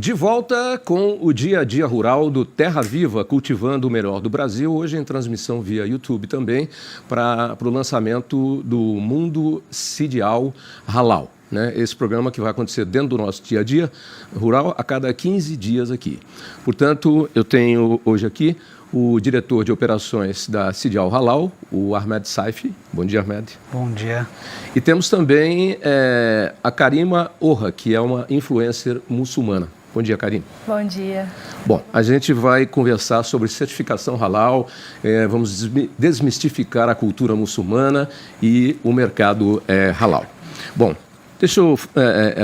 De volta com o Dia a Dia Rural do Terra Viva, cultivando o melhor do Brasil, hoje em transmissão via YouTube também, para o lançamento do Mundo Sidial Halal. Esse programa que vai acontecer dentro do nosso dia a dia rural a cada 15 dias aqui. Portanto, eu tenho hoje aqui o diretor de operações da Sidial Halal, o Ahmed Saifi. Bom dia, Ahmed. Bom dia. E temos também a Karima Orra, que é uma influencer muçulmana. Bom dia, Karima. Bom dia. Bom, a gente vai conversar sobre certificação halal, vamos desmistificar a cultura muçulmana e o mercado halal. Bom, deixa eu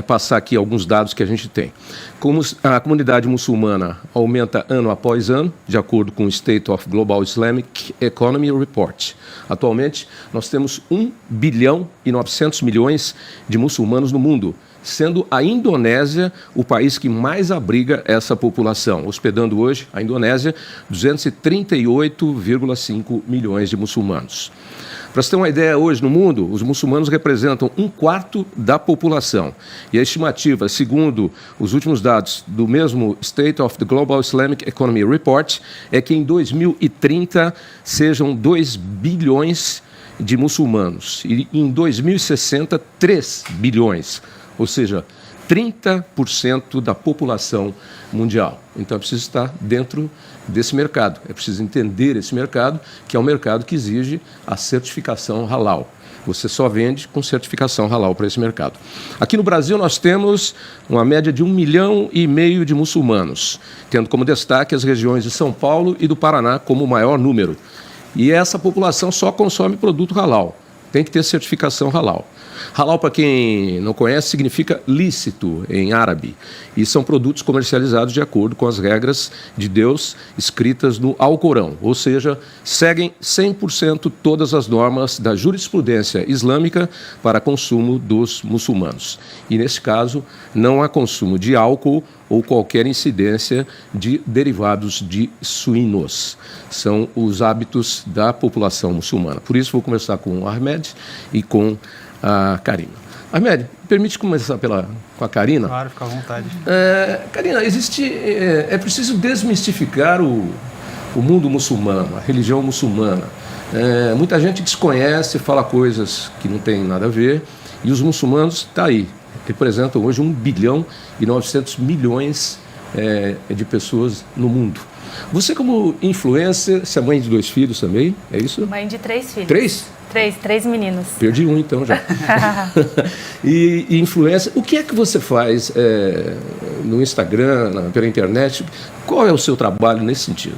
passar aqui alguns dados que a gente tem. Como a comunidade muçulmana aumenta ano após ano, de acordo com o State of Global Islamic Economy Report. Atualmente, nós temos 1 bilhão e 900 milhões de muçulmanos no mundo, sendo a Indonésia o país que mais abriga essa população, hospedando hoje, a Indonésia, 238,5 milhões de muçulmanos. Para você ter uma ideia, hoje no mundo, os muçulmanos representam 1/4 da população. E a estimativa, segundo os últimos dados do mesmo State of the Global Islamic Economy Report, é que em 2030 sejam 2 bilhões de muçulmanos. E em 2060, 3 bilhões. Ou seja, 30% da população mundial. Então é preciso estar dentro desse mercado, é preciso entender esse mercado, que é um mercado que exige a certificação halal. Você só vende com certificação halal para esse mercado. Aqui no Brasil nós temos uma média de 1,5 milhão de muçulmanos, tendo como destaque as regiões de São Paulo e do Paraná como o maior número. E essa população só consome produto halal, tem que ter certificação halal. Halal, para quem não conhece, significa lícito em árabe. E são produtos comercializados de acordo com as regras de Deus escritas no Alcorão. Ou seja, seguem 100% todas as normas da jurisprudência islâmica para consumo dos muçulmanos. E, nesse caso, não há consumo de álcool ou qualquer incidência de derivados de suínos. São os hábitos da população muçulmana. Por isso, vou começar com o Ahmed e com a Karina. Ahmed, permite começar com a Karina? Claro, fica à vontade. Karina, é preciso desmistificar o mundo muçulmano, a religião muçulmana. Muita gente desconhece, fala coisas que não tem nada a ver, e os muçulmanos estão aí, representam hoje 1 bilhão e 900 milhões de pessoas no mundo. Você, como influencer, você é mãe de 2 filhos também, é isso? Mãe de 3 filhos. 3? 3 meninos. Perdi um, então, já. e influencer, o que é que você faz no Instagram, pela internet? Qual é o seu trabalho nesse sentido?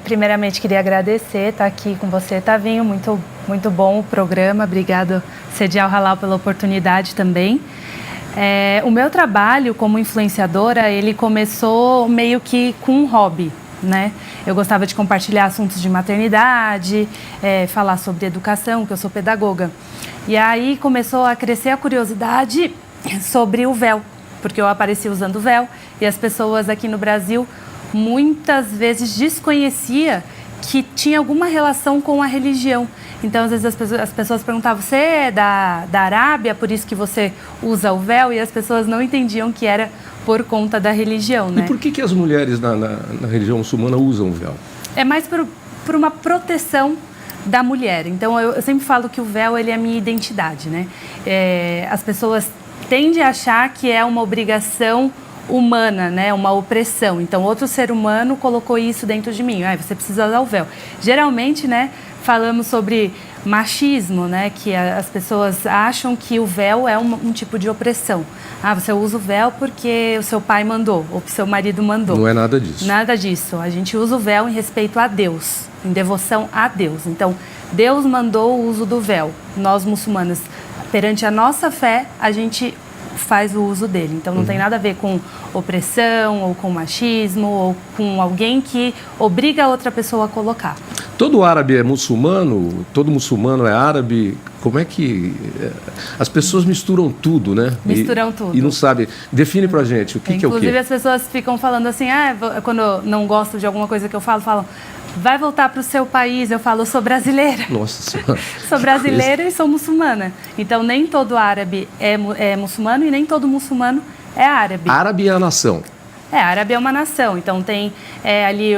Primeiramente, queria agradecer estar aqui com você, Tavinho. Muito, muito bom o programa. Obrigado, Sidial Halal, pela oportunidade também. O meu trabalho como influenciadora, ele começou meio que com um hobby, né? Eu gostava de compartilhar assuntos de maternidade, falar sobre educação, que eu sou pedagoga. E aí começou a crescer a curiosidade sobre o véu, porque eu apareci usando véu e as pessoas aqui no Brasil muitas vezes desconheciam que tinha alguma relação com a religião. Então, às vezes as pessoas perguntavam, você é da Arábia, por isso que você usa o véu? E as pessoas não entendiam que era por conta da religião, né? E por que as mulheres na religião muçulmana usam o véu? É mais por uma proteção da mulher. Então, eu sempre falo que o véu, ele é a minha identidade, né? As pessoas tendem a achar que é uma obrigação humana, né? Uma opressão. Então, outro ser humano colocou isso dentro de mim. Você precisa usar o véu. Geralmente, né, falamos sobre machismo, né? Que as pessoas acham que o véu é um tipo de opressão. Você usa o véu porque o seu pai mandou, ou o seu marido mandou. Não é nada disso. Nada disso. A gente usa o véu em respeito a Deus, em devoção a Deus. Então, Deus mandou o uso do véu. Nós, muçulmanos, perante a nossa fé, a gente faz o uso dele. Então, não tem nada a ver com opressão, ou com machismo, ou com alguém que obriga a outra pessoa a colocar. Todo árabe é muçulmano? Todo muçulmano é árabe? Como é que... As pessoas misturam tudo, né? Misturam tudo. E não sabem. Define pra gente o que é o quê. Inclusive, as pessoas ficam falando assim, quando não gostam de alguma coisa que eu falo, falam, vai voltar para o seu país. Eu falo, eu sou brasileira. Nossa Senhora. Sou brasileira e sou muçulmana. Então, nem todo árabe é muçulmano e nem todo muçulmano É árabe. Árabe é a nação. Árabe é uma nação. Então tem ali,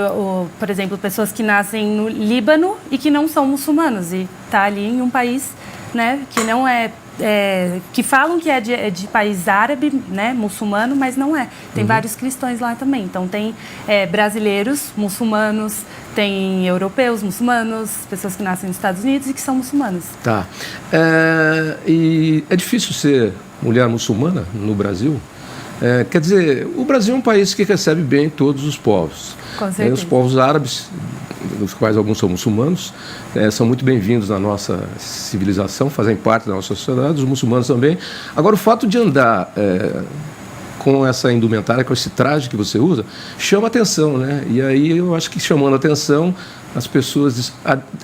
por exemplo, pessoas que nascem no Líbano e que não são muçulmanos. E está ali em um país, né, que não que falam que é de país árabe, né, muçulmano, mas não é. Tem vários cristãos lá também. Então tem brasileiros muçulmanos, tem europeus muçulmanos, pessoas que nascem nos Estados Unidos e que são muçulmanos. Tá. E é difícil ser mulher muçulmana no Brasil? Quer dizer, o Brasil é um país que recebe bem todos os povos. Com certeza. Os povos árabes, dos quais alguns são muçulmanos, são muito bem-vindos na nossa civilização, fazem parte da nossa sociedade, os muçulmanos também. Agora, o fato de andar com essa indumentária, com esse traje que você usa, chama atenção, né? E aí eu acho que chamando atenção, as pessoas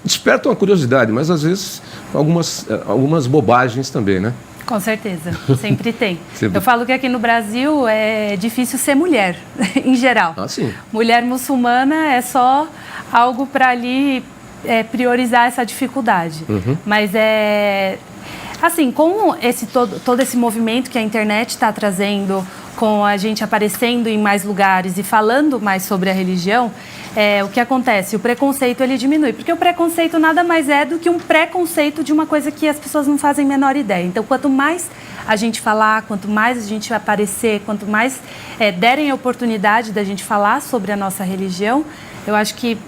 despertam a curiosidade, mas às vezes algumas bobagens também, né? Com certeza, sempre tem. Eu falo que aqui no Brasil é difícil ser mulher, em geral. Ah, sim. Mulher muçulmana é só algo para ali priorizar essa dificuldade. Mas assim, com todo esse movimento que a internet está trazendo, com a gente aparecendo em mais lugares e falando mais sobre a religião, o que acontece? O preconceito ele diminui, porque o preconceito nada mais é do que um preconceito de uma coisa que as pessoas não fazem a menor ideia. Então, quanto mais a gente falar, quanto mais a gente aparecer, quanto mais derem a oportunidade da gente falar sobre a nossa religião, eu acho que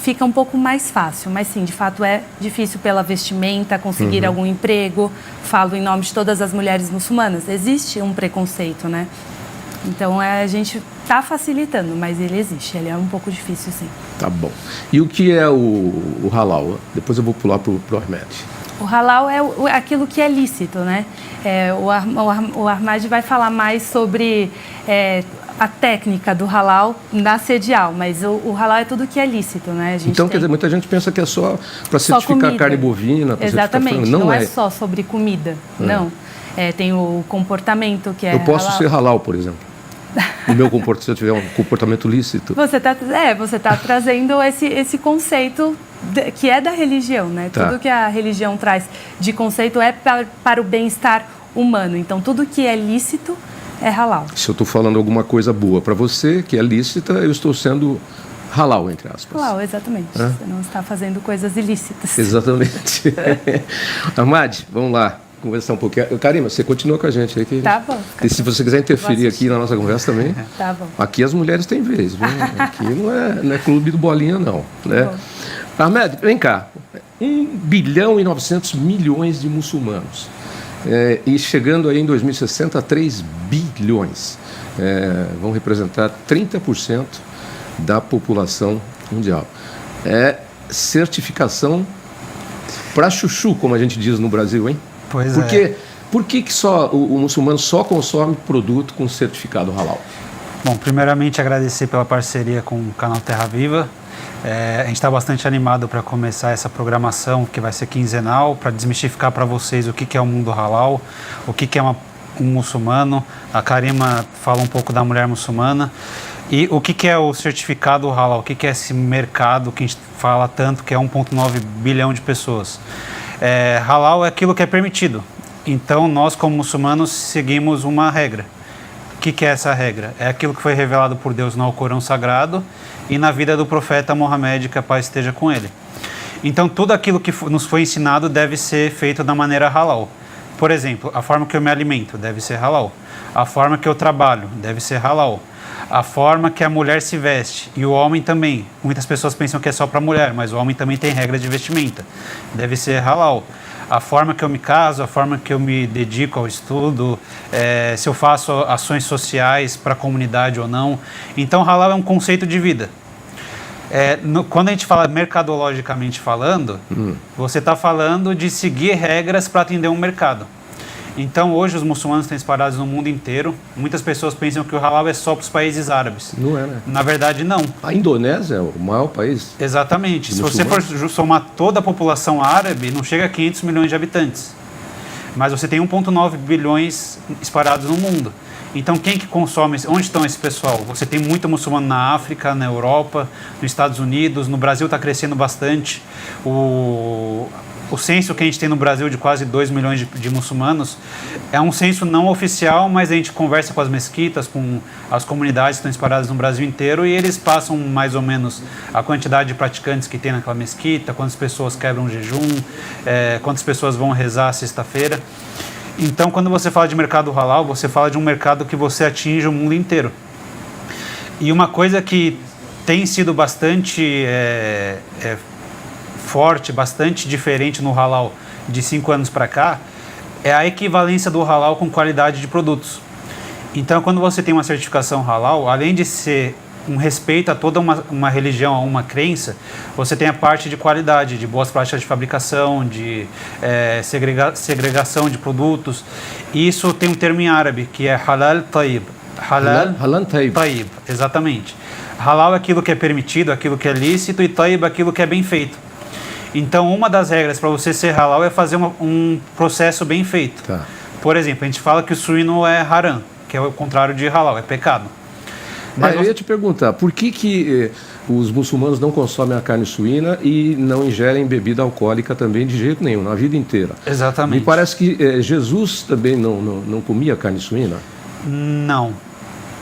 fica um pouco mais fácil. Mas sim, de fato é difícil pela vestimenta, conseguir algum emprego. Falo em nome de todas as mulheres muçulmanas. Existe um preconceito, né? Então a gente está facilitando, mas ele existe. Ele é um pouco difícil, sim. Tá bom. E o que é o halal? Depois eu vou pular para o Ahmed. O halal é aquilo que é lícito, né? O Ahmed vai falar mais sobre a técnica do halal na sedial, mas o halal é tudo que é lícito, né? Então, quer dizer, muita gente pensa que é só para certificar carne bovina, para certificar frango. Não é só sobre comida, não. Tem o comportamento que é Eu posso halal. ser halal, por exemplo. O meu comportamento, se eu tiver um comportamento lícito. Você tá trazendo esse conceito que é da religião, né? Tá. Tudo que a religião traz de conceito é para o bem-estar humano. Então, tudo que é lícito é halal. Se eu estou falando alguma coisa boa para você, que é lícita, eu estou sendo halal, entre aspas. Halal, exatamente. Você não está fazendo coisas ilícitas. Exatamente. Ahmad, vamos lá. Conversar um pouquinho. Karima, você continua com a gente aí. Tá bom. E se você quiser interferir aqui na nossa conversa também, tá bom. Aqui as mulheres têm vez, viu? Aqui não é clube do bolinha, não. Né? Ahmed, vem cá. 1 bilhão e 900 milhões de muçulmanos. E chegando aí em 2060 a 3 bilhões. Vão representar 30% da população mundial. Certificação para chuchu, como a gente diz no Brasil, hein? Pois Por que só o muçulmano só consome produto com certificado halal? Bom, primeiramente agradecer pela parceria com o canal Terra Viva. A gente está bastante animado para começar essa programação que vai ser quinzenal, para desmistificar para vocês o que é o mundo halal, o que é um muçulmano. A Karima fala um pouco da mulher muçulmana. E o que é o certificado halal? O que é esse mercado que a gente fala tanto, que é 1,9 bilhão de pessoas? Halal é aquilo que é permitido. Então, nós, como muçulmanos, seguimos uma regra. O que é essa regra? É aquilo que foi revelado por Deus no Alcorão Sagrado e na vida do profeta Mohammed, que a paz esteja com ele. Então, tudo aquilo que nos foi ensinado deve ser feito da maneira halal. Por exemplo, a forma que eu me alimento deve ser halal. A forma que eu trabalho deve ser halal. A forma que a mulher se veste, e o homem também. Muitas pessoas pensam que é só para a mulher, mas o homem também tem regra de vestimenta. Deve ser halal. A forma que eu me caso, a forma que eu me dedico ao estudo, se eu faço ações sociais para a comunidade ou não. Então, halal é um conceito de vida. Quando a gente fala mercadologicamente falando, você está falando de seguir regras para atender um mercado. Então, hoje, os muçulmanos estão espalhados no mundo inteiro. Muitas pessoas pensam que o halal é só para os países árabes. Não é, né? Na verdade, não. A Indonésia é o maior país? Exatamente. Se você for somar toda a população árabe, não chega a 500 milhões de habitantes. Mas você tem 1,9 bilhões espalhados no mundo. Então, quem que consome? Onde estão esse pessoal? Você tem muito muçulmano na África, na Europa, nos Estados Unidos. No Brasil está crescendo bastante. o censo que a gente tem no Brasil de quase 2 milhões de muçulmanos é um censo não oficial, mas a gente conversa com as mesquitas, com as comunidades que estão espalhadas no Brasil inteiro, e eles passam mais ou menos a quantidade de praticantes que tem naquela mesquita, quantas pessoas quebram o jejum, quantas pessoas vão rezar sexta-feira. Então, quando você fala de mercado halal, você fala de um mercado que você atinge o mundo inteiro. E uma coisa que tem sido bastante forte, bastante diferente no halal de 5 anos para cá, é a equivalência do halal com qualidade de produtos. Então, quando você tem uma certificação halal, além de ser um respeito a toda uma religião, a uma crença, você tem a parte de qualidade, de boas práticas de fabricação, de segregação de produtos. E isso tem um termo em árabe, que é halal tayyib. Halal tayyib, exatamente. Halal é aquilo que é permitido, aquilo que é lícito, e tayyib é aquilo que é bem feito. Então, uma das regras para você ser halal é fazer um processo bem feito. Tá. Por exemplo, a gente fala que o suíno é haram, que é o contrário de halal, é pecado. Mas eu ia te perguntar, por que os muçulmanos não consomem a carne suína e não ingerem bebida alcoólica também de jeito nenhum, na vida inteira? Exatamente. Me parece que Jesus também não comia carne suína? Não.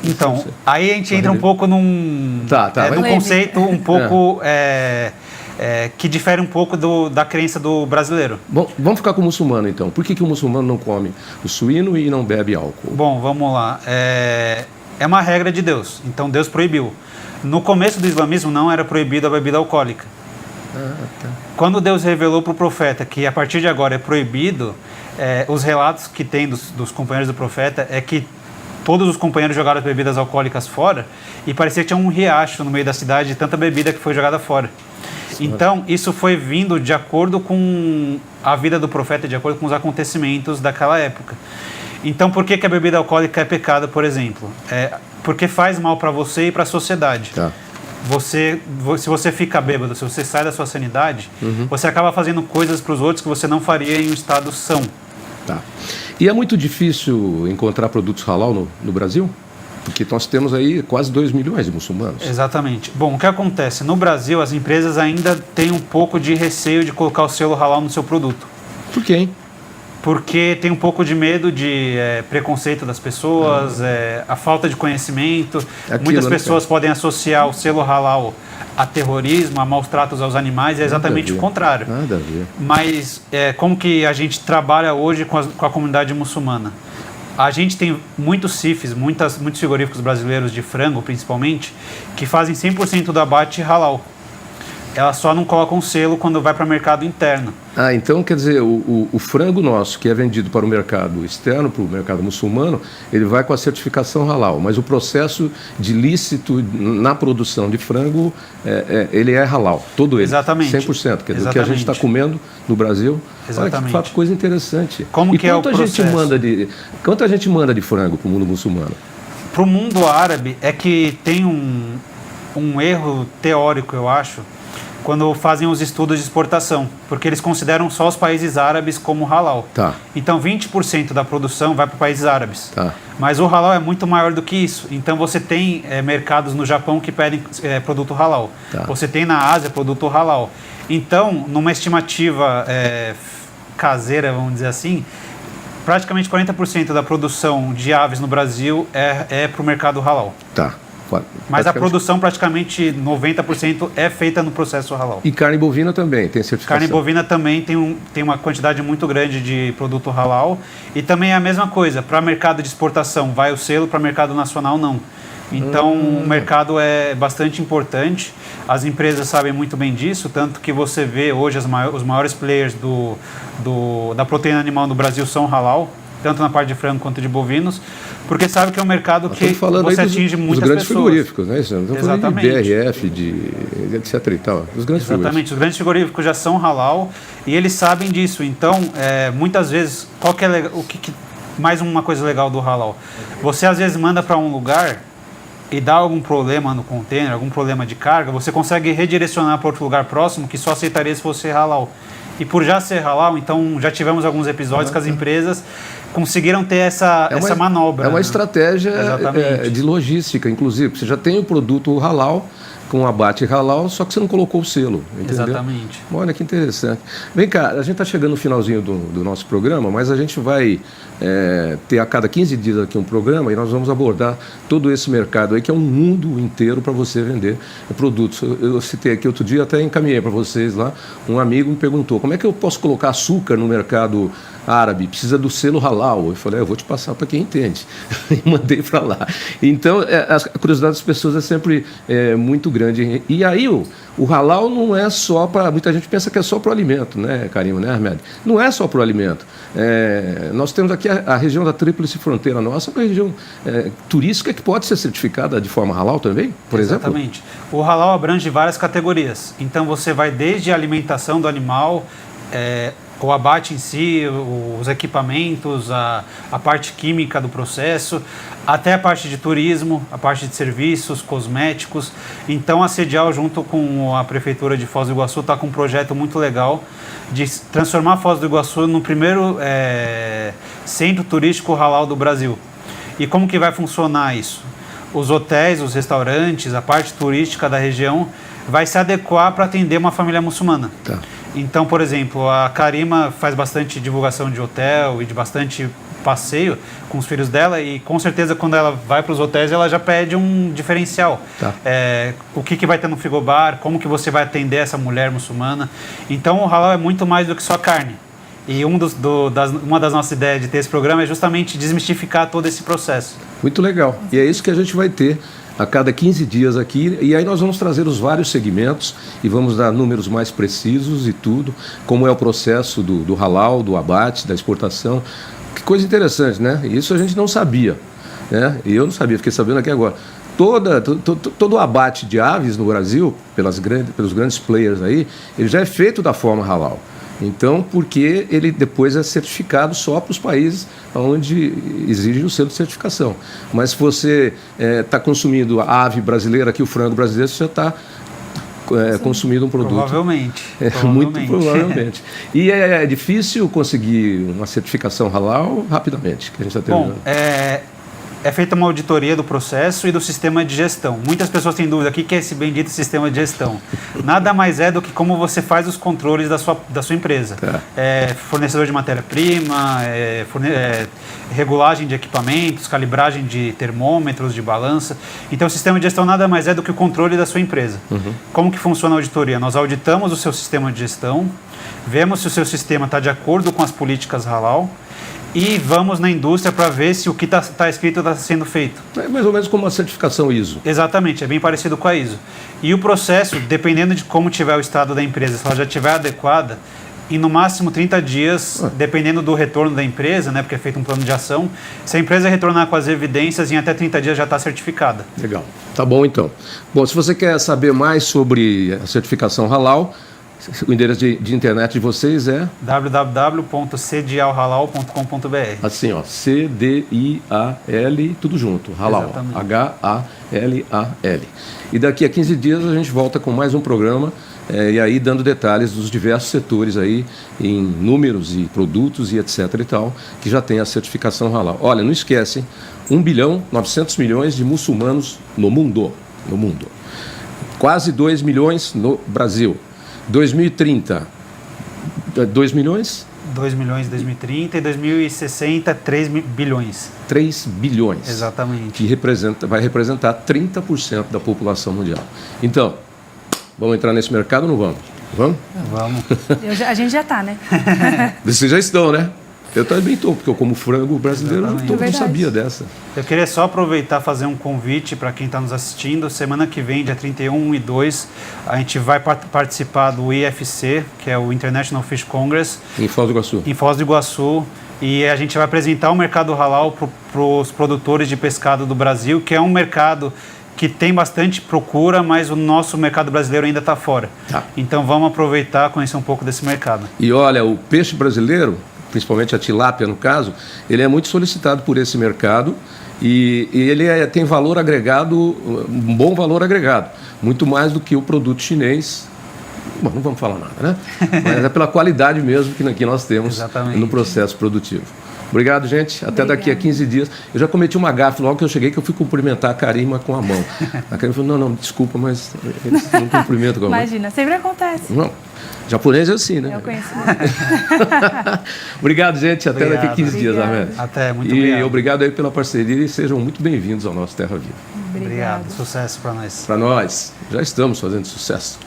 Então, aí a gente entra um pouco num conceito um pouco que difere um pouco da crença do brasileiro. Bom, vamos ficar com o muçulmano então. Por que o muçulmano não come o suíno e não bebe álcool? Bom, vamos lá. É uma regra de Deus, então Deus proibiu. No começo do islamismo não era proibido a bebida alcoólica. Tá. Quando Deus revelou para o profeta que a partir de agora é proibido, os relatos que tem dos companheiros do profeta é que todos os companheiros jogaram as bebidas alcoólicas fora e parecia que tinha um riacho no meio da cidade de tanta bebida que foi jogada fora. Então, isso foi vindo de acordo com a vida do profeta, de acordo com os acontecimentos daquela época. Então, por que a bebida alcoólica é pecado, por exemplo? Porque faz mal para você e para a sociedade. Tá. Se você fica bêbado, se você sai da sua sanidade, você acaba fazendo coisas para os outros que você não faria em um estado são. Tá. E é muito difícil encontrar produtos halal no Brasil? Porque nós temos aí quase 2 milhões de muçulmanos. Exatamente. Bom, o que acontece? No Brasil, as empresas ainda têm um pouco de receio de colocar o selo halal no seu produto. Por quê, hein? Porque tem um pouco de medo de preconceito das pessoas, a falta de conhecimento. Muitas pessoas podem associar o selo halal a terrorismo, a maus tratos aos animais, é exatamente o contrário. Nada a ver. Mas como que a gente trabalha hoje com a comunidade muçulmana? A gente tem muitos CIFs, muitos frigoríficos brasileiros de frango, principalmente, que fazem 100% do abate halal. Elas só não colocam selo quando vai para o mercado interno. Então, quer dizer, o frango nosso, que é vendido para o mercado externo, para o mercado muçulmano, ele vai com a certificação halal, mas o processo de lícito na produção de frango, ele é halal, todo ele. Exatamente. 100%, quer dizer, o que a gente está comendo no Brasil. Exatamente. Olha que coisa interessante. Como que é o processo? Quanto a gente manda de frango para o mundo muçulmano? Para o mundo árabe, é que tem um erro teórico, eu acho, quando fazem os estudos de exportação, porque eles consideram só os países árabes como halal. Tá. Então, 20% da produção vai para países árabes. Tá. Mas o halal é muito maior do que isso. Então, você tem mercados no Japão que pedem produto halal. Tá. Você tem na Ásia produto halal. Então, numa estimativa caseira, vamos dizer assim, praticamente 40% da produção de aves no Brasil é para o mercado halal. Tá. Mas a produção, praticamente 90% é feita no processo halal. E carne bovina também tem certificação? Carne bovina também tem uma quantidade muito grande de produto halal. E também é a mesma coisa, para mercado de exportação vai o selo, para mercado nacional não. Então o mercado é bastante importante, as empresas sabem muito bem disso, tanto que você vê hoje os maiores players da proteína animal no Brasil são halal, tanto na parte de frango quanto de bovinos, porque sabe que é um mercado que você atinge muitas grandes pessoas. Frigoríficos, né? Estamos falando de BRF, etc. e tal. Os grandes frigoríficos. Os grandes frigoríficos já são halal e eles sabem disso. Então, muitas vezes, mais uma coisa legal do halal? Você às vezes manda para um lugar e dá algum problema no container, algum problema de carga, você consegue redirecionar para outro lugar próximo que só aceitaria se fosse halal. E por já ser halal, então já tivemos alguns episódios que as empresas conseguiram ter essa manobra. É uma estratégia de logística, inclusive. Você já tem o produto halal, fica um abate halal, só que você não colocou o selo, entendeu? Exatamente. Olha que interessante. Vem cá, a gente está chegando no finalzinho do nosso programa, mas a gente vai ter a cada 15 dias aqui um programa e nós vamos abordar todo esse mercado aí, que é um mundo inteiro para você vender produtos. Eu citei aqui outro dia, até encaminhei para vocês lá, um amigo me perguntou, como é que eu posso colocar açúcar no mercado árabe? Precisa do selo halal. Eu falei, eu vou te passar para quem entende. E mandei para lá. Então, a curiosidade das pessoas é sempre muito grande. E aí, o halal não é só para... Muita gente pensa que é só para o alimento, né, Karim, né, Ahmed? Não é só para o alimento. Nós temos aqui a região da Tríplice Fronteira nossa, uma região turística que pode ser certificada de forma halal também, por exemplo? Exatamente. O halal abrange várias categorias. Então, você vai desde a alimentação do animal, o abate em si, os equipamentos, a parte química do processo, até a parte de turismo, a parte de serviços, cosméticos. Então, a Sedial, junto com a Prefeitura de Foz do Iguaçu, está com um projeto muito legal de transformar Foz do Iguaçu no primeiro centro turístico halal do Brasil. E como que vai funcionar isso? Os hotéis, os restaurantes, a parte turística da região vai se adequar para atender uma família muçulmana. Tá. Então, por exemplo, a Karima faz bastante divulgação de hotel e de bastante passeio com os filhos dela e com certeza quando ela vai para os hotéis ela já pede um diferencial. Tá. O que vai ter no frigobar, como que você vai atender essa mulher muçulmana. Então o halal é muito mais do que só carne. E uma das nossas ideias de ter esse programa é justamente desmistificar todo esse processo. Muito legal. E é isso que a gente vai ter a cada 15 dias aqui, e aí nós vamos trazer os vários segmentos e vamos dar números mais precisos e tudo, como é o processo do halal, do abate, da exportação. Que coisa interessante, né? Isso a gente não sabia, né? E eu não sabia, fiquei sabendo aqui agora. Todo o abate de aves no Brasil, pelos grandes players aí, ele já é feito da forma halal. Então, porque ele depois é certificado só para os países onde exige o selo de certificação. Mas se você está consumindo a ave brasileira, aqui o frango brasileiro, você já está consumindo um produto. Provavelmente. Muito provavelmente. E é difícil conseguir uma certificação halal rapidamente, que a gente está terminando. Bom, é feita uma auditoria do processo e do sistema de gestão. Muitas pessoas têm dúvida, o que é esse bendito sistema de gestão? Nada mais é do que como você faz os controles da sua empresa. Tá. Fornecedor de matéria-prima, regulagem de equipamentos, calibragem de termômetros, de balança. Então, o sistema de gestão nada mais é do que o controle da sua empresa. Uhum. Como que funciona a auditoria? Nós auditamos o seu sistema de gestão, vemos se o seu sistema está de acordo com as políticas halal, e vamos na indústria para ver se o que está escrito está sendo feito. É mais ou menos como uma certificação ISO. Exatamente, é bem parecido com a ISO. E o processo, dependendo de como tiver o estado da empresa, se ela já estiver adequada, em no máximo 30 dias, dependendo do retorno da empresa, né, porque é feito um plano de ação, se a empresa retornar com as evidências, em até 30 dias já está certificada. Legal. Tá bom, então. Bom, se você quer saber mais sobre a certificação halal, o endereço de internet de vocês é www.cedialhalal.com.br. Assim, ó, C-D-I-A-L, tudo junto, halal, Exatamente. H-A-L-A-L. E daqui a 15 dias a gente volta com mais um programa, e aí dando detalhes dos diversos setores aí, em números e produtos e etc e tal, que já tem a certificação halal. Olha, não esquecem, 1.900.000.000 de muçulmanos no mundo. Quase 2 milhões no Brasil. 2030, 2 milhões? 2 milhões em 2030 e 2060, 3 bilhões. 3 bilhões. Exatamente. Que vai representar 30% da população mundial. Então, vamos entrar nesse mercado ou não vamos? Vamos? Vamos. A gente já está, né? Vocês já estão, né? Eu também estou, porque eu como frango brasileiro não sabia dessa. Eu queria só aproveitar e fazer um convite para quem está nos assistindo. Semana que vem, dia 31 e 2, a gente vai participar do IFC, que é o International Fish Congress. Em Foz do Iguaçu. Em Foz do Iguaçu. E a gente vai apresentar o mercado halal para os produtores de pescado do Brasil, que é um mercado que tem bastante procura, mas o nosso mercado brasileiro ainda está fora. Tá. Então vamos aproveitar e conhecer um pouco desse mercado. E olha, o peixe brasileiro, principalmente a tilápia no caso, ele é muito solicitado por esse mercado e ele tem valor agregado, um bom valor agregado, muito mais do que o produto chinês. Bom, não vamos falar nada, né? Mas é pela qualidade mesmo que nós temos no processo produtivo. Obrigado, gente. Até daqui a 15 dias. Eu já cometi uma gafe logo que eu cheguei, que eu fui cumprimentar a Karima com a mão. A Karima falou, não, desculpa, mas eles não cumprimentam com a mão. Imagina, sempre acontece. Não, japonês é assim, né? Eu conheço. Obrigado, gente. Até daqui a 15 dias, Ahmed. Até, muito obrigado. obrigado. E obrigado aí pela parceria e sejam muito bem-vindos ao nosso Terra Viva. Obrigado. Sucesso para nós. Para nós. Já estamos fazendo sucesso.